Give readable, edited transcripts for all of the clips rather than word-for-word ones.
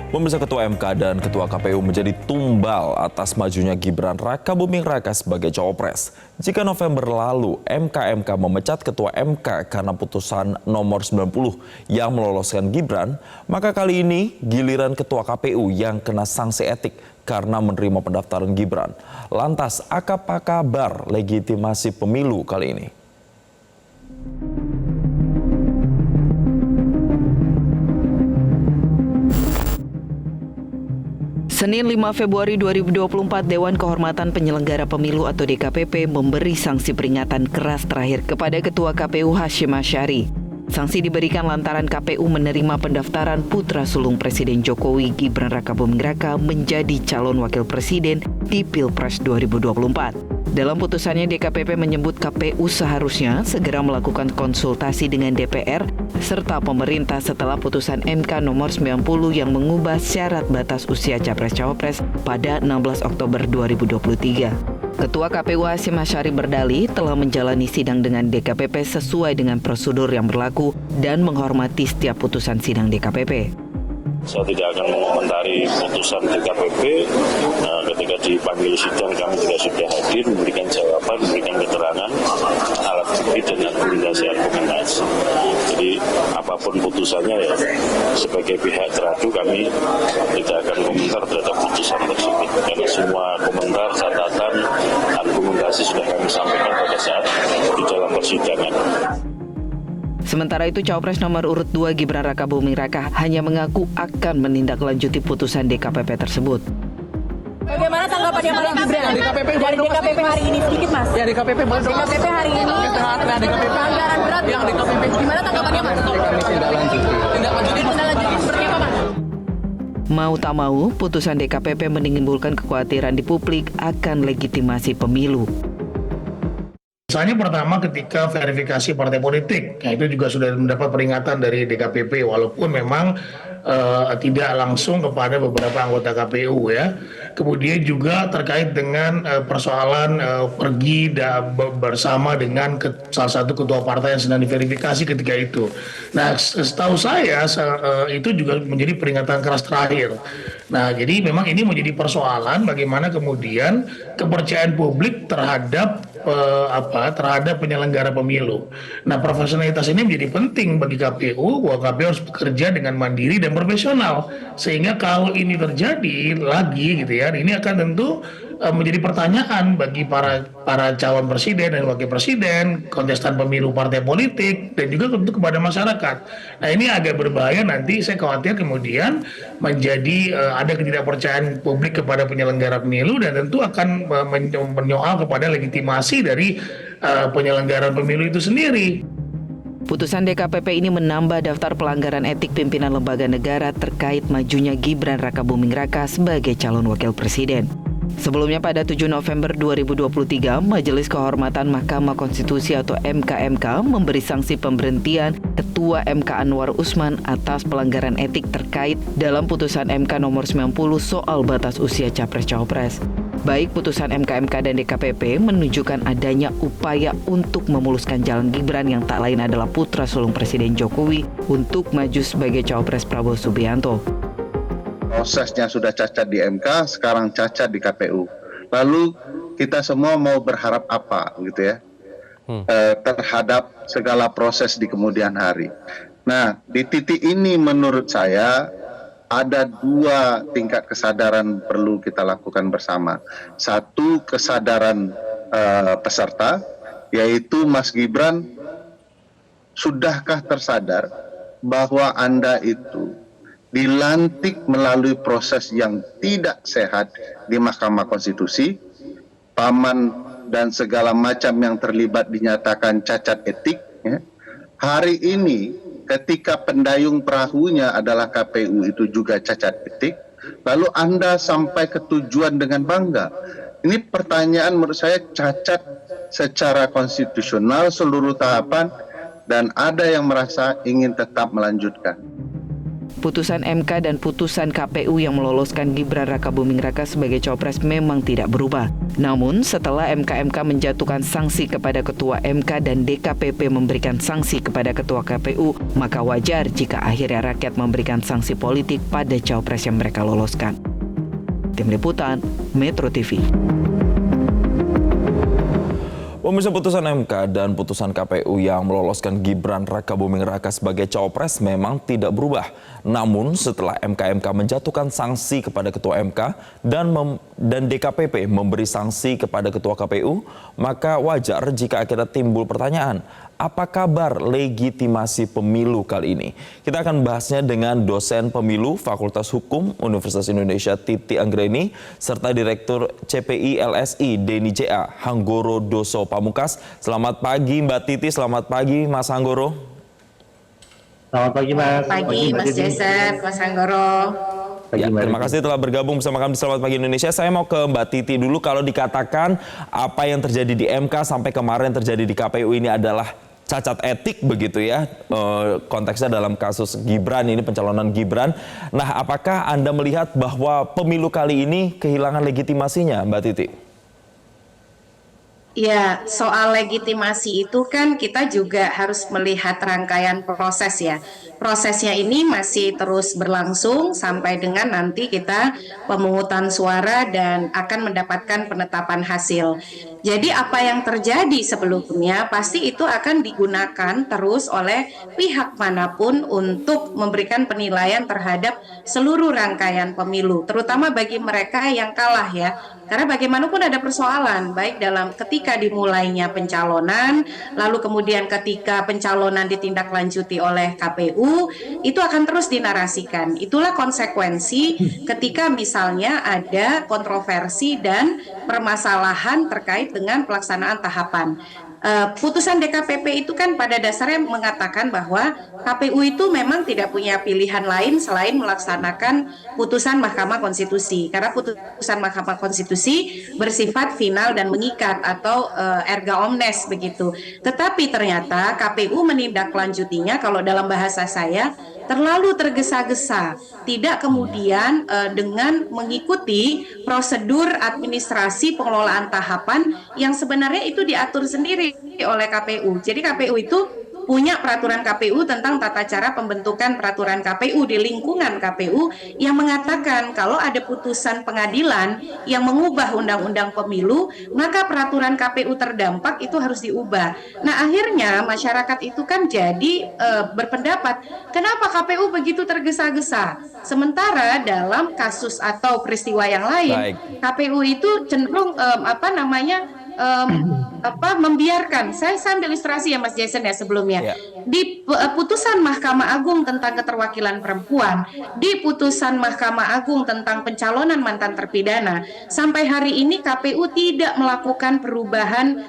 Pemirsa, Ketua MK dan Ketua KPU menjadi tumbal atas majunya Gibran Rakabuming Raka sebagai cawapres. Jika November lalu MK memecat Ketua MK karena putusan nomor 90 yang meloloskan Gibran, maka kali ini giliran Ketua KPU yang kena sanksi etik karena menerima pendaftaran Gibran. Lantas, apa kabar legitimasi pemilu kali ini? Senin 5 Februari 2024, Dewan Kehormatan Penyelenggara Pemilu atau DKPP memberi sanksi peringatan keras terakhir kepada Ketua KPU Hashim Asyari. Sanksi diberikan lantaran KPU menerima pendaftaran putra sulung Presiden Jokowi Gibran Rakabuming Raka menjadi calon wakil presiden di Pilpres 2024. Dalam putusannya, DKPP menyebut KPU seharusnya segera melakukan konsultasi dengan DPR serta pemerintah setelah putusan MK nomor 90 yang mengubah syarat batas usia Capres-Cawapres pada 16 Oktober 2023. Ketua KPU Hashim Asyari berdalih telah menjalani sidang dengan DKPP sesuai dengan prosedur yang berlaku dan menghormati setiap putusan sidang DKPP. Saya tidak akan mengomentari putusan DKPP. Ketika dipanggil sidang, kami juga sudah hadir, memberikan jawaban, memberikan keterangan, alat bukti dan argumentasi. Jadi apapun putusannya ya, sebagai pihak teradu kami tidak akan komentar terhadap putusan tersebut. Karena semua komentar, catatan, argumentasi sudah kami sampaikan pada saat di dalam persidangan. Sementara itu, Cawapres nomor urut 2 Gibran Rakabuming Raka hanya mengaku akan menindaklanjuti putusan DKPP tersebut. Bagaimana tanggapannya Mas Gibran dari DKPP hari ini? Sedikit Mas. Ya DKPP DKPP hari ini pelanggaran berat. Yang DKPP. Gimana tanggapannya Mas? Tindak lanjuti seperti apa Mas? Mau tak mau, putusan DKPP menimbulkan kekhawatiran di publik akan legitimasi pemilu. Misalnya pertama ketika verifikasi partai politik, itu juga sudah mendapat peringatan dari DKPP walaupun memang tidak langsung kepada beberapa anggota KPU ya. Kemudian juga terkait dengan persoalan pergi bersama dengan salah satu ketua partai yang sedang diverifikasi ketika itu. Nah, setahu saya itu juga menjadi peringatan keras terakhir. Nah, jadi memang ini menjadi persoalan bagaimana kemudian kepercayaan publik terhadap penyelenggara pemilu. Nah, profesionalitas ini menjadi penting bagi KPU, bahwa KPU harus bekerja dengan mandiri dan profesional. Sehingga kalau ini terjadi lagi gitu ya, ini akan tentu menjadi pertanyaan bagi para calon presiden dan wakil presiden, kontestan pemilu partai politik, dan juga tentu kepada masyarakat. Nah, ini agak berbahaya nanti, saya khawatir kemudian menjadi ada ketidakpercayaan publik kepada penyelenggara pemilu dan tentu akan menyoal kepada legitimasi dari penyelenggaraan pemilu itu sendiri. Putusan DKPP ini menambah daftar pelanggaran etik pimpinan lembaga negara terkait majunya Gibran Rakabuming Raka sebagai calon wakil presiden. Sebelumnya pada 7 November 2023, Majelis Kehormatan Mahkamah Konstitusi atau MKMK memberi sanksi pemberhentian Ketua MK Anwar Usman atas pelanggaran etik terkait dalam putusan MK nomor 90 soal batas usia Capres-Cawapres. Baik putusan MKMK dan DKPP menunjukkan adanya upaya untuk memuluskan jalan Gibran yang tak lain adalah putra sulung Presiden Jokowi untuk maju sebagai Cawapres Prabowo Subianto. Prosesnya sudah cacat di MK, sekarang cacat di KPU. Lalu kita semua mau berharap apa gitu ya terhadap segala proses di kemudian hari. Nah, di titik ini menurut saya ada dua tingkat kesadaran perlu kita lakukan bersama. Satu, kesadaran peserta, yaitu Mas Gibran, sudahkah tersadar bahwa Anda itu dilantik melalui proses yang tidak sehat di Mahkamah Konstitusi, paman dan segala macam yang terlibat dinyatakan cacat etik. Ya. Hari ini ketika pendayung perahunya adalah KPU itu juga cacat etik, lalu Anda sampai ke tujuan dengan bangga. Ini pertanyaan menurut saya cacat secara konstitusional seluruh tahapan dan ada yang merasa ingin tetap melanjutkan. Putusan MK dan putusan KPU yang meloloskan Gibran Rakabuming Raka sebagai cawapres memang tidak berubah. Namun, setelah MK menjatuhkan sanksi kepada Ketua MK dan DKPP memberikan sanksi kepada Ketua KPU, maka wajar jika akhirnya rakyat memberikan sanksi politik pada cawapres yang mereka loloskan. Tim Liputan, Metro TV. Pemirsa, putusan MK dan putusan KPU yang meloloskan Gibran Rakabuming Raka sebagai cawapres memang tidak berubah. Namun setelah MK menjatuhkan sanksi kepada Ketua MK dan DKPP memberi sanksi kepada Ketua KPU, maka wajar jika akhirnya timbul pertanyaan, apa kabar legitimasi pemilu kali ini? Kita akan bahasnya dengan dosen pemilu Fakultas Hukum Universitas Indonesia Titi Anggreni serta Direktur CPI LSI Denny J.A. Hanggoro Doso Pamungkas. Selamat pagi Mbak Titi, selamat pagi Mas Hanggoro. Selamat pagi Mas. Pagi Mas Jason, Mas Hanggoro. Ya, terima kasih telah bergabung bersama kami di Selamat Pagi Indonesia. Saya mau ke Mbak Titi dulu. Kalau dikatakan apa yang terjadi di MK sampai kemarin terjadi di KPU ini adalah cacat etik begitu ya, konteksnya dalam kasus Gibran ini, pencalonan Gibran. Nah, apakah Anda melihat bahwa pemilu kali ini kehilangan legitimasinya, Mbak Titi? Ya, soal legitimasi itu kan kita juga harus melihat rangkaian proses ya. Prosesnya ini masih terus berlangsung sampai dengan nanti kita pemungutan suara dan akan mendapatkan penetapan hasil. Jadi apa yang terjadi sebelumnya pasti itu akan digunakan terus oleh pihak manapun untuk memberikan penilaian terhadap seluruh rangkaian pemilu, terutama bagi mereka yang kalah ya. Karena bagaimanapun ada persoalan, baik dalam ketika dimulainya pencalonan, lalu kemudian ketika pencalonan ditindaklanjuti oleh KPU, itu akan terus dinarasikan. Itulah konsekuensi ketika misalnya ada kontroversi dan permasalahan terkait dengan pelaksanaan tahapan. Putusan DKPP itu kan pada dasarnya mengatakan bahwa KPU itu memang tidak punya pilihan lain selain melaksanakan putusan Mahkamah Konstitusi, karena putusan Mahkamah Konstitusi bersifat final dan mengikat atau erga omnes begitu. Tetapi ternyata KPU menindaklanjutinya, kalau dalam bahasa saya, terlalu tergesa-gesa, tidak kemudian dengan mengikuti prosedur administrasi pengelolaan tahapan yang sebenarnya itu diatur sendiri oleh KPU. Jadi KPU itu punya peraturan KPU tentang tata cara pembentukan peraturan KPU di lingkungan KPU yang mengatakan kalau ada putusan pengadilan yang mengubah undang-undang pemilu, maka peraturan KPU terdampak itu harus diubah. Nah, akhirnya masyarakat itu kan jadi berpendapat, kenapa KPU begitu tergesa-gesa? Sementara dalam kasus atau peristiwa yang lain, KPU itu cenderung membiarkan. Saya ambil ilustrasi ya Mas Jason ya sebelumnya. Di putusan Mahkamah Agung tentang keterwakilan perempuan, di putusan Mahkamah Agung tentang pencalonan mantan terpidana, sampai hari ini KPU tidak melakukan perubahan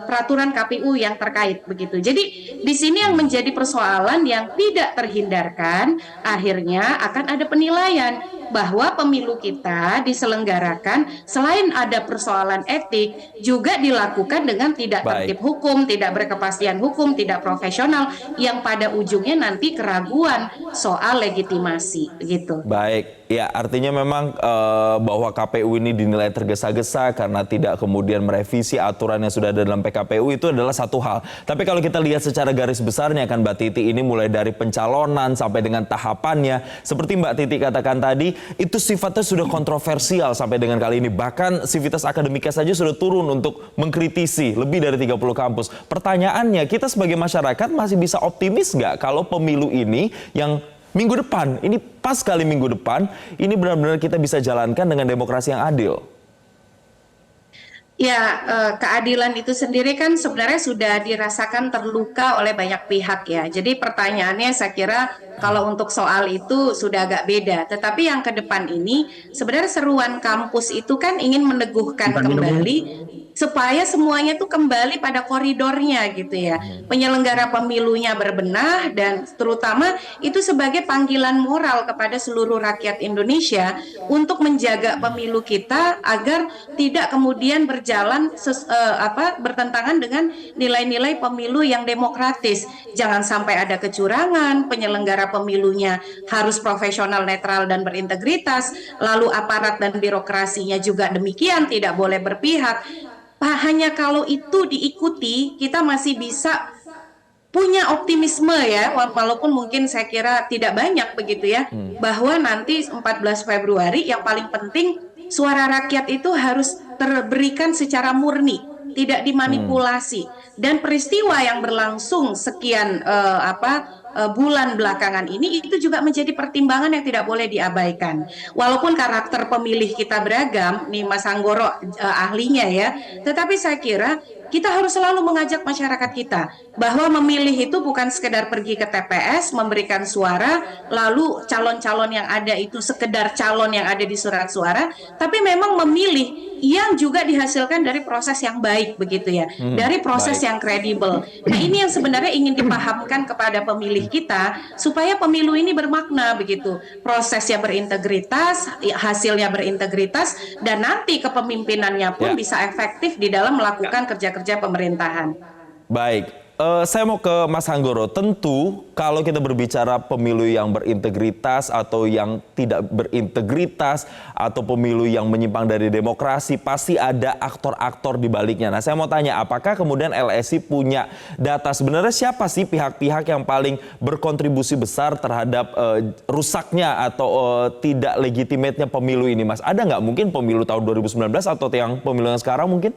peraturan KPU yang terkait begitu. Jadi di sini yang menjadi persoalan yang tidak terhindarkan, akhirnya akan ada penilaian bahwa pemilu kita diselenggarakan selain ada persoalan etik juga dilakukan dengan tidak tertib hukum, tidak berkepastian hukum, tidak profesional, yang pada ujungnya nanti keraguan soal legitimasi begitu. Baik, ya artinya memang bahwa KPU ini dinilai tergesa-gesa karena tidak kemudian merevisi aturan yang sudah ada dalam PKPU itu adalah satu hal. Tapi kalau kita lihat secara garis besarnya kan Mbak Titi, ini mulai dari pencalonan sampai dengan tahapannya, seperti Mbak Titi katakan tadi, itu sifatnya sudah kontroversial sampai dengan kali ini. Bahkan sivitas akademika saja sudah turun untuk mengkritisi lebih dari 30 kampus. Pertanyaannya, kita sebagai masyarakat masih bisa optimis nggak kalau pemilu ini yang minggu depan, ini pas kali minggu depan, ini benar-benar kita bisa jalankan dengan demokrasi yang adil? Ya, keadilan itu sendiri kan sebenarnya sudah dirasakan terluka oleh banyak pihak ya. Jadi pertanyaannya saya kira kalau untuk soal itu sudah agak beda. Tetapi yang ke depan ini sebenarnya seruan kampus itu kan ingin meneguhkan kembali supaya semuanya itu kembali pada koridornya gitu ya. Penyelenggara pemilunya berbenah dan terutama itu sebagai panggilan moral kepada seluruh rakyat Indonesia untuk menjaga pemilu kita agar tidak kemudian berjalan bertentangan dengan nilai-nilai pemilu yang demokratis. Jangan sampai ada kecurangan, penyelenggara pemilunya harus profesional, netral dan berintegritas, lalu aparat dan birokrasinya juga demikian, tidak boleh berpihak. Hanya kalau itu diikuti, kita masih bisa punya optimisme ya, walaupun mungkin saya kira tidak banyak begitu ya, bahwa nanti 14 Februari yang paling penting suara rakyat itu harus terberikan secara murni, tidak dimanipulasi. Dan peristiwa yang berlangsung sekian bulan belakangan ini itu juga menjadi pertimbangan yang tidak boleh diabaikan. Walaupun karakter pemilih kita beragam, nih Mas Anggoro ahlinya ya, tetapi saya kira kita harus selalu mengajak masyarakat kita bahwa memilih itu bukan sekedar pergi ke TPS, memberikan suara, lalu calon-calon yang ada itu sekedar calon yang ada di surat suara, tapi memang memilih yang juga dihasilkan dari proses yang baik begitu ya, dari proses yang kredibel. Nah ini yang sebenarnya ingin dipahamkan kepada pemilih kita supaya pemilu ini bermakna begitu, prosesnya berintegritas, hasilnya berintegritas, dan nanti kepemimpinannya pun bisa efektif di dalam melakukan kerja-kerja pemerintahan. Baik. Saya mau ke Mas Anggoro. Tentu kalau kita berbicara pemilu yang berintegritas atau yang tidak berintegritas atau pemilu yang menyimpang dari demokrasi, pasti ada aktor-aktor di baliknya. Nah, saya mau tanya, apakah kemudian LSI punya data sebenarnya siapa sih pihak-pihak yang paling berkontribusi besar terhadap rusaknya atau tidak legitimatenya pemilu ini, Mas? Ada nggak mungkin pemilu tahun 2019 atau yang pemilu yang sekarang mungkin?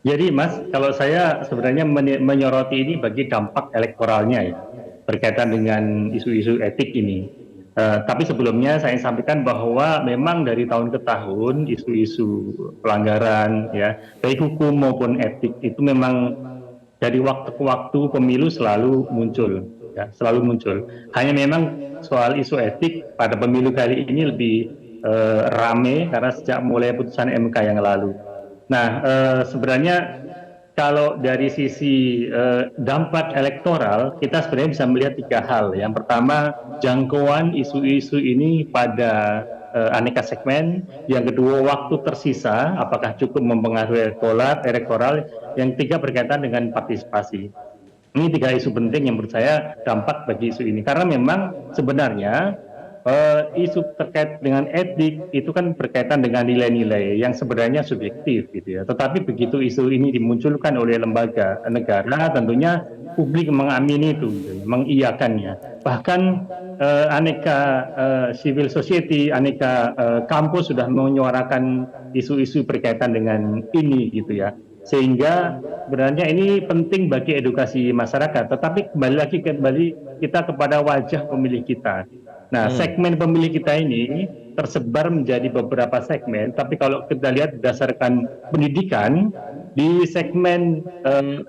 Jadi Mas, kalau saya sebenarnya menyoroti ini bagi dampak elektoralnya ya, berkaitan dengan isu-isu etik ini. Tapi sebelumnya saya sampaikan bahwa memang dari tahun ke tahun isu-isu pelanggaran ya, baik hukum maupun etik itu memang dari waktu ke waktu pemilu selalu muncul, ya, selalu muncul. Hanya memang soal isu etik pada pemilu kali ini lebih rame karena sejak mulai putusan MK yang lalu. Nah, sebenarnya kalau dari sisi dampak elektoral, kita sebenarnya bisa melihat tiga hal. Yang pertama, jangkauan isu-isu ini pada aneka segmen. Yang kedua, waktu tersisa, apakah cukup mempengaruhi elektoral. Yang ketiga, berkaitan dengan partisipasi. Ini tiga isu penting yang menurut saya dampak bagi isu ini. Karena memang sebenarnya isu terkait dengan etik itu kan berkaitan dengan nilai-nilai yang sebenarnya subjektif gitu ya. Tetapi begitu isu ini dimunculkan oleh lembaga negara, tentunya publik mengamini itu, gitu, mengiyakannya. Bahkan aneka civil society, aneka kampus sudah menyuarakan isu-isu berkaitan dengan ini gitu ya. Sehingga sebenarnya ini penting bagi edukasi masyarakat. Tetapi kembali kita kepada wajah pemilih kita. Nah, segmen pemilih kita ini tersebar menjadi beberapa segmen, tapi kalau kita lihat berdasarkan pendidikan, di segmen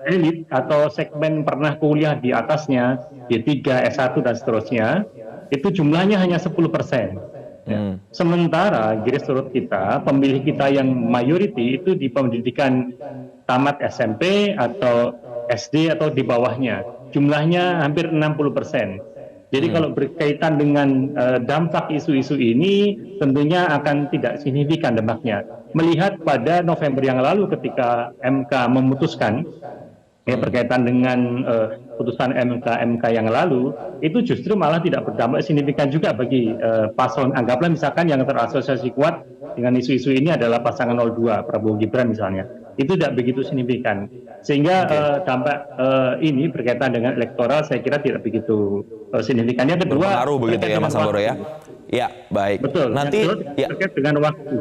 elit atau segmen pernah kuliah di atasnya, D3, S1 dan seterusnya, itu jumlahnya hanya 10%. Ya. Sementara garis turut kita, pemilih kita yang mayoriti itu di pendidikan tamat SMP atau SD atau di bawahnya, jumlahnya hampir 60%. Jadi kalau berkaitan dengan dampak isu-isu ini tentunya akan tidak signifikan dampaknya. Melihat pada November yang lalu ketika MK memutuskan ya, berkaitan dengan putusan MK yang lalu, itu justru malah tidak berdampak signifikan juga bagi paslon. Anggaplah misalkan yang terasosiasi kuat dengan isu-isu ini adalah pasangan 02 Prabowo Gibran misalnya. Itu tidak begitu signifikan, sehingga dampak ini berkaitan dengan elektoral saya kira tidak begitu signifikan. Yang kedua, berpengaruh begitu ya Mas Anggoro ya? Ya, baik. Betul. Nanti terkait dengan waktu.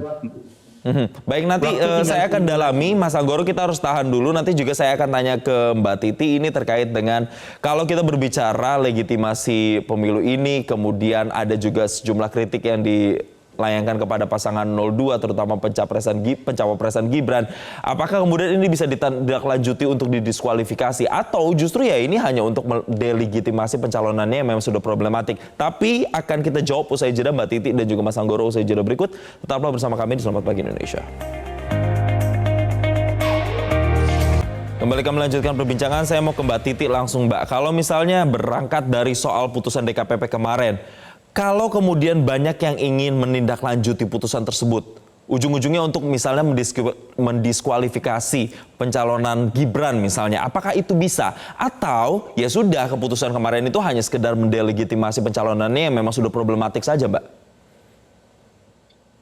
Baik, nanti saya akan dalami, Mas Anggoro, kita harus tahan dulu. Nanti juga saya akan tanya ke Mbak Titi ini terkait dengan kalau kita berbicara legitimasi pemilu ini, kemudian ada juga sejumlah kritik yang dilayangkan kepada pasangan 02, terutama pencawapresan Gibran. Apakah kemudian ini bisa ditindaklanjuti untuk didiskualifikasi, atau justru ya ini hanya untuk mendelegitimasi pencalonannya yang memang sudah problematik? Tapi akan kita jawab usai jeda, Mbak Titi dan juga Mas Anggoro, usai jeda berikut. Tetaplah bersama kami di Selamat Pagi Indonesia. Kembali kami melanjutkan perbincangan, saya mau ke Mbak Titi langsung Mbak. Kalau misalnya berangkat dari soal putusan DKPP kemarin, kalau kemudian banyak yang ingin menindaklanjuti putusan tersebut, ujung-ujungnya untuk misalnya mendiskualifikasi pencalonan Gibran misalnya, apakah itu bisa? Atau ya sudah keputusan kemarin itu hanya sekedar mendelegitimasi pencalonannya yang memang sudah problematik saja Mbak?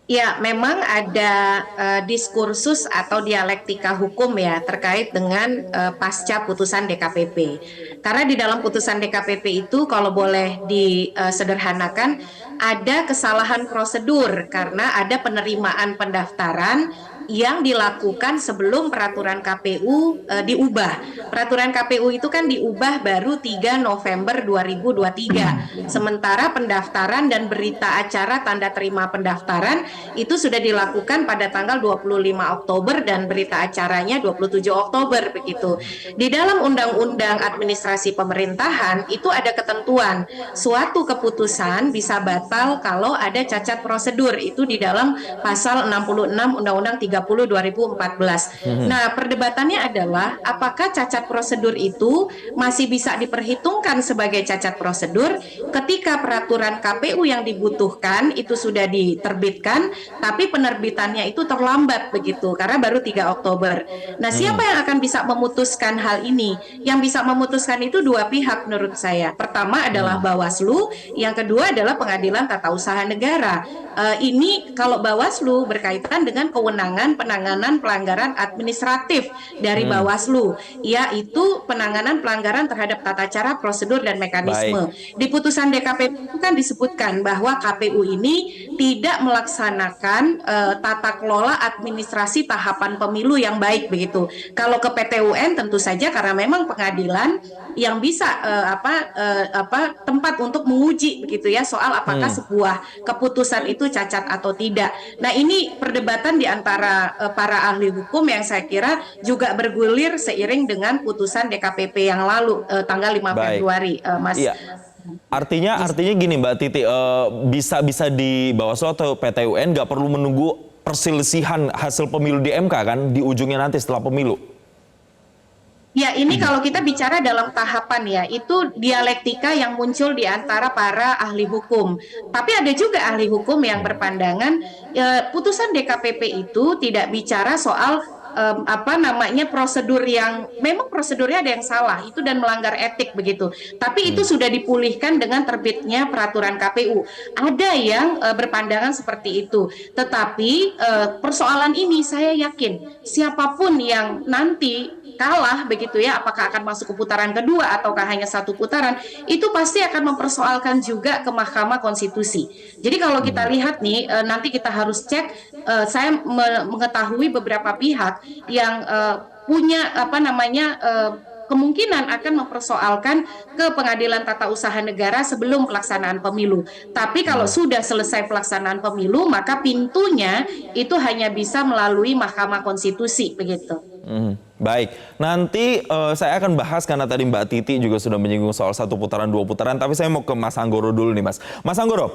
Ya, memang ada diskursus atau dialektika hukum ya terkait dengan pasca putusan DKPP. Karena di dalam putusan DKPP itu kalau boleh disederhanakan ada kesalahan prosedur karena ada penerimaan pendaftaran yang dilakukan sebelum peraturan KPU diubah. Peraturan KPU itu kan diubah baru 3 November 2023. Sementara pendaftaran dan berita acara tanda terima pendaftaran itu sudah dilakukan pada tanggal 25 Oktober dan berita acaranya 27 Oktober begitu. Di dalam Undang-Undang Administrasi Pemerintahan itu ada ketentuan suatu keputusan bisa batal kalau ada cacat prosedur, itu di dalam pasal 66 Undang-Undang 30 2014. Nah, perdebatannya adalah apakah cacat prosedur itu masih bisa diperhitungkan sebagai cacat prosedur ketika peraturan KPU yang dibutuhkan itu sudah diterbitkan tapi penerbitannya itu terlambat begitu karena baru 3 Oktober. Nah, siapa yang akan bisa memutuskan hal ini? Yang bisa memutuskan itu dua pihak menurut saya. Pertama adalah Bawaslu, yang kedua adalah Pengadilan Tata Usaha Negara. Ini kalau Bawaslu berkaitan dengan kewenangan penanganan pelanggaran administratif dari Bawaslu, yaitu penanganan pelanggaran terhadap tata cara, prosedur, dan mekanisme. Di putusan DKPP itu kan disebutkan bahwa KPU ini tidak melaksanakan tata kelola administrasi tahapan pemilu yang baik begitu. Kalau ke PT UN tentu saja karena memang pengadilan yang bisa tempat untuk menguji begitu ya soal apakah sebuah keputusan itu cacat atau tidak. Nah, ini perdebatan di antara para ahli hukum yang saya kira juga bergulir seiring dengan putusan DKPP yang lalu tanggal 5 Februari, Mas. Iya. Artinya gini Mbak Titi, bisa di Bawaslu atau PT UN nggak perlu menunggu perselisihan hasil pemilu di MK kan di ujungnya nanti setelah pemilu? Ya, ini kalau kita bicara dalam tahapan ya, itu dialektika yang muncul di antara para ahli hukum. Tapi ada juga ahli hukum yang berpandangan putusan DKPP itu tidak bicara soal prosedur yang memang prosedurnya ada yang salah itu dan melanggar etik begitu. Tapi itu sudah dipulihkan dengan terbitnya peraturan KPU. Ada yang berpandangan seperti itu. Tetapi persoalan ini saya yakin siapapun yang nanti kalah begitu ya, apakah akan masuk ke putaran kedua ataukah hanya satu putaran, itu pasti akan mempersoalkan juga ke Mahkamah Konstitusi. Jadi kalau kita lihat nih, nanti kita harus cek, saya mengetahui beberapa pihak yang punya kemungkinan akan mempersoalkan ke Pengadilan Tata Usaha Negara sebelum pelaksanaan pemilu. Tapi kalau sudah selesai pelaksanaan pemilu, maka pintunya itu hanya bisa melalui Mahkamah Konstitusi begitu. Baik, nanti saya akan bahas karena tadi Mbak Titi juga sudah menyinggung soal 1 putaran, 2 putaran, tapi saya mau ke Mas Anggoro dulu nih Mas. Mas Anggoro,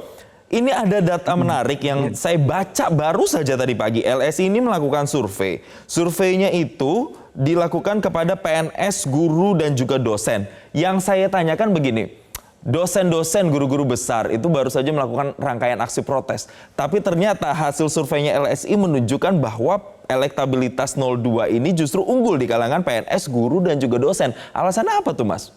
ini ada data menarik yang saya baca baru saja tadi pagi. LSI ini melakukan survei. Surveinya itu dilakukan kepada PNS, guru, dan juga dosen. Yang saya tanyakan begini, dosen-dosen, guru-guru besar itu baru saja melakukan rangkaian aksi protes. Tapi ternyata hasil surveinya LSI menunjukkan bahwa elektabilitas 02 ini justru unggul di kalangan PNS, guru, dan juga dosen. Alasannya apa tuh Mas?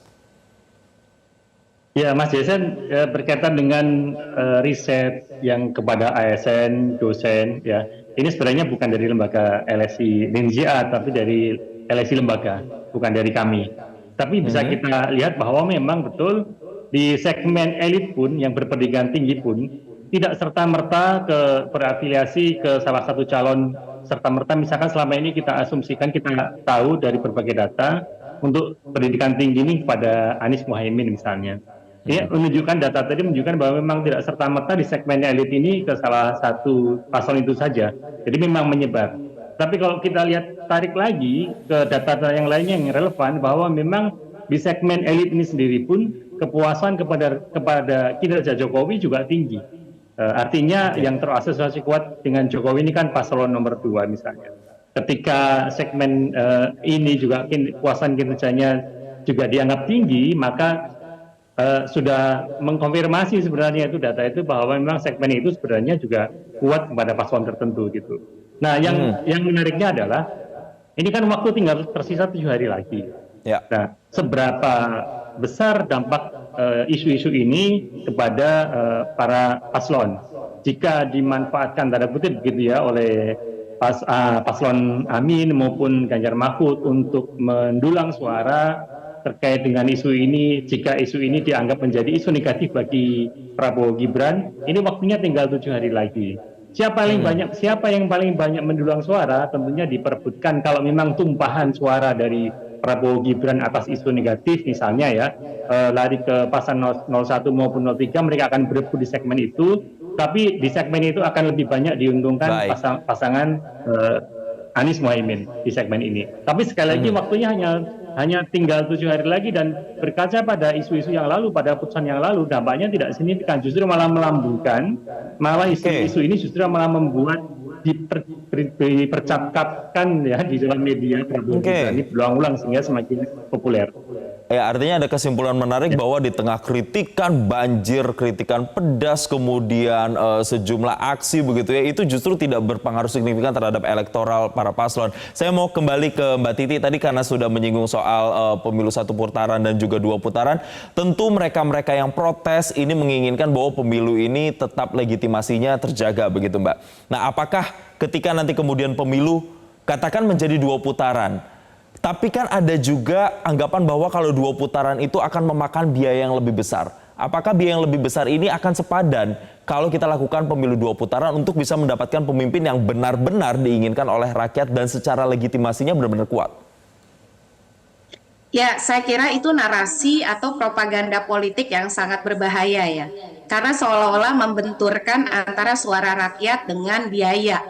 Ya Mas Jason, berkaitan dengan riset yang kepada ASN, dosen, ya ini sebenarnya bukan dari lembaga LSI NINJA, tapi dari LSI lembaga, bukan dari kami. Tapi bisa kita lihat bahwa memang betul di segmen elit pun yang berpendidikan tinggi pun tidak serta-merta berafiliasi ke salah satu calon serta-merta. Misalkan selama ini kita asumsikan, kita tahu dari berbagai data untuk pendidikan tinggi ini pada Anies Muhaimin misalnya. Ini menunjukkan, data tadi menunjukkan bahwa memang tidak serta-merta di segmen elit ini ke salah satu paslon itu saja. Jadi memang menyebar. Tapi kalau kita lihat, tarik lagi ke data-data yang lainnya yang relevan, bahwa memang di segmen elit ini sendiri pun kepuasan kepada kinerja Jokowi juga tinggi. Artinya yang terasosiasi kuat dengan Jokowi ini kan paslon nomor 2 misalnya. ketika segmen ini juga kepuasan kinerjanya juga dianggap tinggi, maka sudah mengkonfirmasi sebenarnya itu data itu bahwa memang segmen itu sebenarnya juga kuat pada paslon tertentu gitu. Nah, yang menariknya adalah ini kan waktu tinggal tersisa 7 hari lagi. Ya. Nah, seberapa besar dampak isu-isu ini kepada para paslon jika dimanfaatkan tanda kutip begitu ya oleh paslon Amin maupun Ganjar Mahfud untuk mendulang suara terkait dengan isu ini. Jika isu ini dianggap menjadi isu negatif bagi Prabowo Gibran, ini waktunya tinggal 7 hari lagi. Siapa yang paling banyak mendulang suara tentunya diperebutkan kalau memang tumpahan suara dari Prabowo Gibran atas isu negatif misalnya ya, lari ke pasangan 01 maupun 03, mereka akan berebut di segmen itu, tapi di segmen itu akan lebih banyak diuntungkan pasangan Anies Mohaimin di segmen ini. Tapi sekali lagi waktunya hanya tinggal 7 hari lagi, dan berkaca pada isu-isu yang lalu, pada putusan yang lalu, dampaknya tidak signifikan, justru malah melambungkan, malah isu-isu ini justru malah membuat dipercakapkan ya di dalam media Prabowo Gibran ini berulang-ulang sehingga semakin populer. Ya, artinya ada kesimpulan menarik bahwa di tengah kritikan banjir, kritikan pedas, kemudian sejumlah aksi begitu ya, itu justru tidak berpengaruh signifikan terhadap elektoral para paslon. Saya mau kembali ke Mbak Titi tadi karena sudah menyinggung soal pemilu 1 putaran dan juga 2 putaran. Tentu mereka-mereka yang protes ini menginginkan bahwa pemilu ini tetap legitimasinya terjaga begitu Mbak. Nah, apakah ketika nanti kemudian pemilu katakan menjadi 2 putaran, tapi kan ada juga anggapan bahwa kalau 2 putaran itu akan memakan biaya yang lebih besar. Apakah biaya yang lebih besar ini akan sepadan kalau kita lakukan pemilu 2 putaran untuk bisa mendapatkan pemimpin yang benar-benar diinginkan oleh rakyat dan secara legitimasinya benar-benar kuat? Ya, saya kira itu narasi atau propaganda politik yang sangat berbahaya ya. Karena seolah-olah membenturkan antara suara rakyat dengan biaya.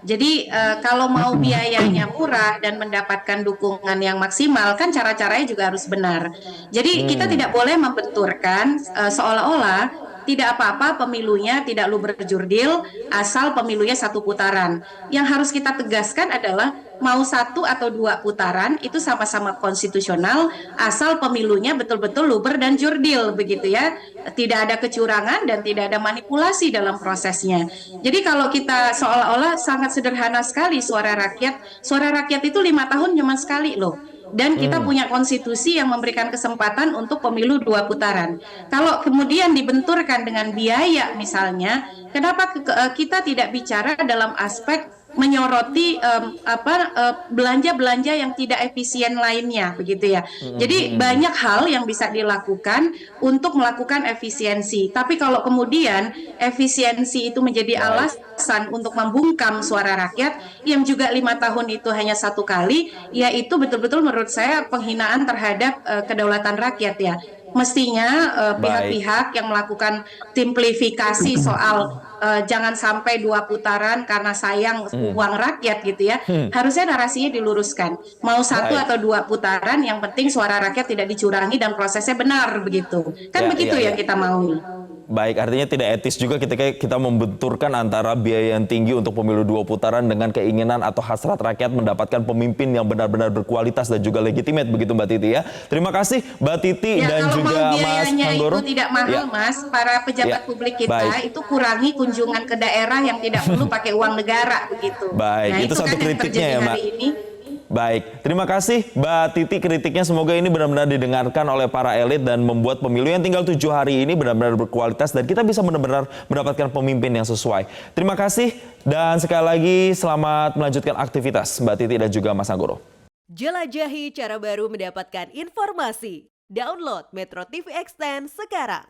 Jadi kalau mau biayanya murah dan mendapatkan dukungan yang maksimal, kan cara-caranya juga harus benar. Jadi kita tidak boleh membenturkan seolah-olah tidak apa-apa pemilunya tidak lu berjurdil asal pemilunya 1 putaran. Yang harus kita tegaskan adalah mau 1 atau 2 putaran itu sama-sama konstitusional asal pemilunya betul-betul luber dan jurdil begitu ya. Tidak ada kecurangan dan tidak ada manipulasi dalam prosesnya. Jadi kalau kita seolah-olah sangat sederhana sekali suara rakyat itu 5 tahun cuma sekali loh. Dan kita punya konstitusi yang memberikan kesempatan untuk pemilu 2 putaran. Kalau kemudian dibenturkan dengan biaya misalnya, kenapa kita tidak bicara dalam aspek menyoroti belanja-belanja yang tidak efisien lainnya begitu ya. Jadi banyak hal yang bisa dilakukan untuk melakukan efisiensi. Tapi kalau kemudian efisiensi itu menjadi alasan untuk membungkam suara rakyat yang juga 5 tahun itu hanya 1 kali, ya itu betul-betul menurut saya penghinaan terhadap kedaulatan rakyat ya. Mestinya pihak-pihak yang melakukan simplifikasi soal jangan sampai 2 putaran karena sayang uang rakyat gitu ya, harusnya narasinya diluruskan. Mau 1 atau 2 putaran, yang penting suara rakyat tidak dicurangi dan prosesnya benar begitu. Kan begitu yang kita mau. Baik, artinya tidak etis juga ketika kita membenturkan antara biaya yang tinggi untuk pemilu 2 putaran dengan keinginan atau hasrat rakyat mendapatkan pemimpin yang benar-benar berkualitas dan juga legitimate begitu Mbak Titi ya. Terima kasih Mbak Titi dan juga Mas Hanggoro. Itu tidak mahal Mas, para pejabat publik kita itu kurangi kunjungan ke daerah yang tidak perlu pakai uang negara begitu. Baik, nah, itu satu kritiknya ya Mbak. Hari ini. Baik, terima kasih Mbak Titi kritiknya. Semoga ini benar-benar didengarkan oleh para elit dan membuat pemilu yang tinggal 7 hari ini benar-benar berkualitas dan kita bisa benar-benar mendapatkan pemimpin yang sesuai. Terima kasih dan sekali lagi selamat melanjutkan aktivitas Mbak Titi dan juga Mas Hanggoro. Jelajahi cara baru mendapatkan informasi. Download Metro TV Extend sekarang.